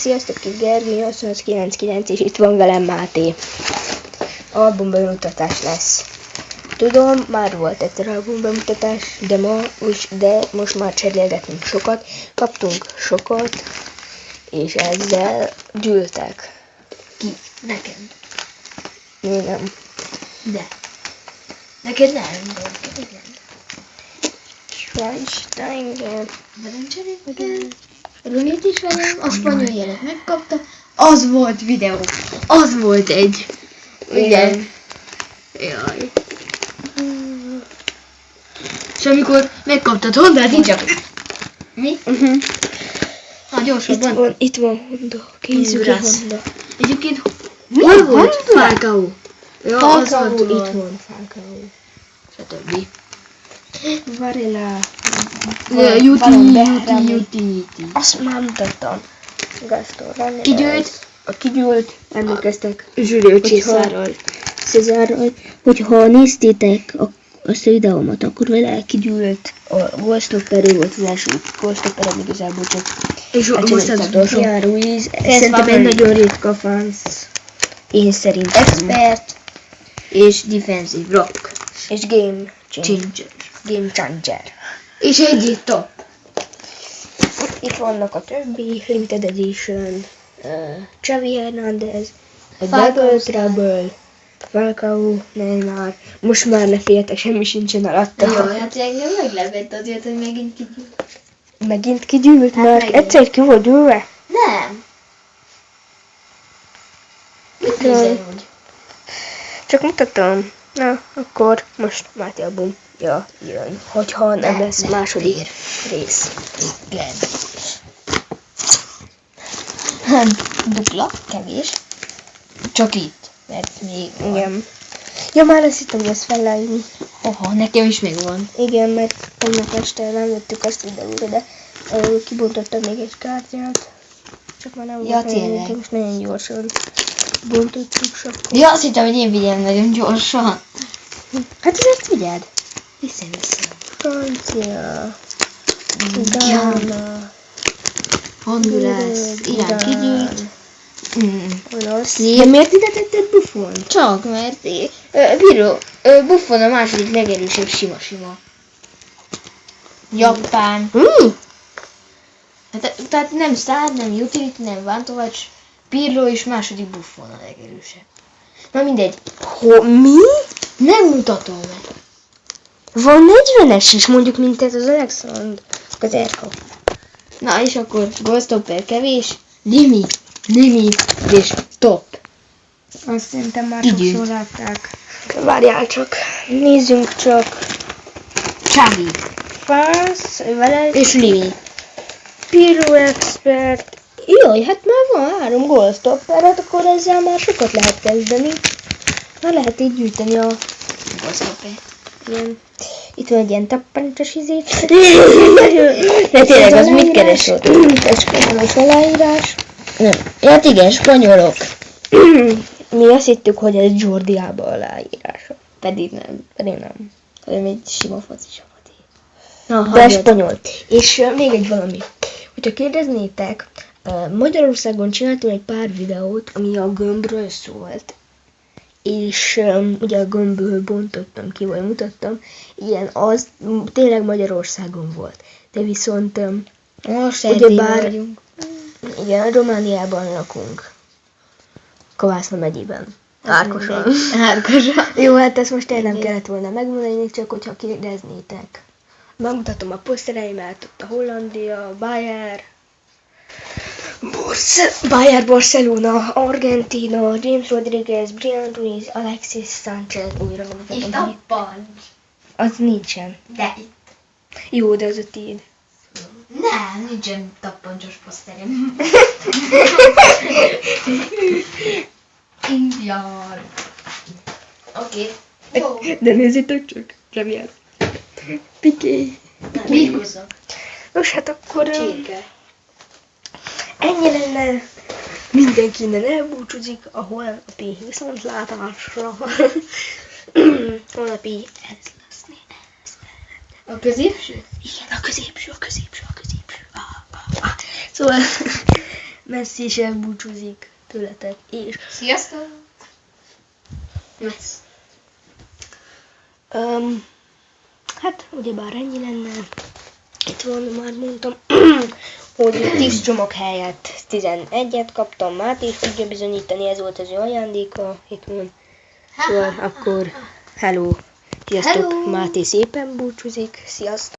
Sziasztok, itt Gergő 8899, és itt van velem Máté. Albumbemutatás lesz. Tudom, már volt egyszer albumbemutatás, de most már cserélgetünk sokat. Kaptunk sokat, és ezzel gyűltek. Ki? Nekem. Mi nem. De. Neked nem, igen. Schweinsteiger. Velem cserélgetünk. Ronit is velem, a spanyol jelet megkapta. Az volt videó. Az volt egy. Igen. Jaj. És amikor megkaptad Hondát, így csak... Mi? Na, gyorsabban. Itt van Honda. Kézzük a Honda. Egyébként hol volt Falcao? Ja, Falcao, itt van Falcao. Stb. Varela. Utility. Azt már mutattam. Gaston Ramirez. Kigyűlt. Emlékeztek? Zsűrő Cézárral. Hogyha néztétek azt a videómat, akkor vele kigyűlt a Goalstopper, volt az első Goalstopper, ami igazából csak És most ez Brian Ruiz. Szerintem egy nagyon ritka fans. Én szerintem. Expert. És defensive rock. És Game Changer. Changer. És egy top. Itt vannak a többi, Limited Edition, Xavi Hernández, a Falcao Double Trouble, Falcao, Neymar. Most már ne féltek, semmi sincsen alatta. Jó, hát engem meglepett azért, hogy megint kigyűlt. Megint kigyűlt, Hát mert megint. egyszer ki volt gyűlve. Nem. Mit nézel úgy? Csak mutatom. Na, akkor most Máté album. Ja, jön. Hogyha nem lesz második rész. Igen. Dupla, kevés. Csak itt, mert még van. Igen. Ja, már azt hittem, hogy ezt fellájni. Oha, nekem is még van. Igen, mert tegnap este nem vettük azt videóra, de kibontottam még egy kártyát. Csak már nem Ja, volt tényleg. nagyon, most nagyon gyorsan bontottuk sokkal. Ja, azt hittem, hogy én vigyem nagyon gyorsan. Hát azért figyeld! Viszem. Francia, Gána, Gána, Honduras, Irán kigyűlt. olasz. De miért ide tetted Buffon? Csak, mert Buffon a második legerősebb sima-sima. Japán. Tehát nem Szár, nem Utility, nem Vantovacs, Pirlo és második Buffon a legerősebb. Na mindegy. Mi? Nem mutatom meg. Van 40-es is, mondjuk, mint ez az Alexandr. Az Erka. Na és akkor Goalstopper kevés, limit és top. Azt szerintem már Így sokszor látták. Várjál csak, nézzünk csak. Xavi Fász, vele és limit. Pirlo Expert. Jaj, hát már van 3 Goalstopper, hát akkor ezzel már sokat lehet kezdeni. Már lehet így gyűjteni a... Goalstopper. Igen. Itt van egy ilyen tappancsos izét. De tényleg, az mit keres ott? Ez spanyol aláírás. Nem. Hát igen, spanyolok. Mi azt hittük, hogy ez Jordi Alba aláírása. Pedig nem. Hanem egy sima foci csapat. Na, De hagyjad. spanyol. És még egy valami. Hogyha kérdeznétek, Magyarországon csináltam egy pár videót, ami a gömbről szólt. És ugye a gömbből bontottam ki, vagy mutattam. Igen, az tényleg Magyarországon volt. De viszont Most ugyebár- vagyunk. igen, Romániában lakunk. Kovászna megyében. Árkosan. Árkosan. Jó, hát ezt most tényleg nem kellett volna megmondani, csak hogyha kérdeznétek. Megmutatom a posztereimet, ott a Hollandia, Bayer, Barcelona, Argentina, James Rodriguez, Brian Ruiz, Alexis Sánchez, újra És megmutatom. tappancs. Az nincsen. De itt. Jó, de az a tiéd. Nem, nincsen tappancsos poszterem. Indián. Oké. Jó. De nézzétek csak, Premier. Piqué. Birkozzak. Nos, hát akkor Csirke. ennyi lenne. Mindenki innen elbúcsúzik a holnapi viszontlátásra. Holnapi ez lesz. A középső? Igen, a középső. Szóval Messi is elbúcsúzik tőletek, és... Sziasztok! Messi. Hát, ugyebár ennyi lenne. Itt van, már mondtam, hogy 10 csomag helyett 11-et kaptam. Máté is tudja bizonyítani, ez volt az ő ajándéka. Itt van. Szóval akkor hello. Sziasztok, Hello. Máté szépen búcsúzik. Sziasztok.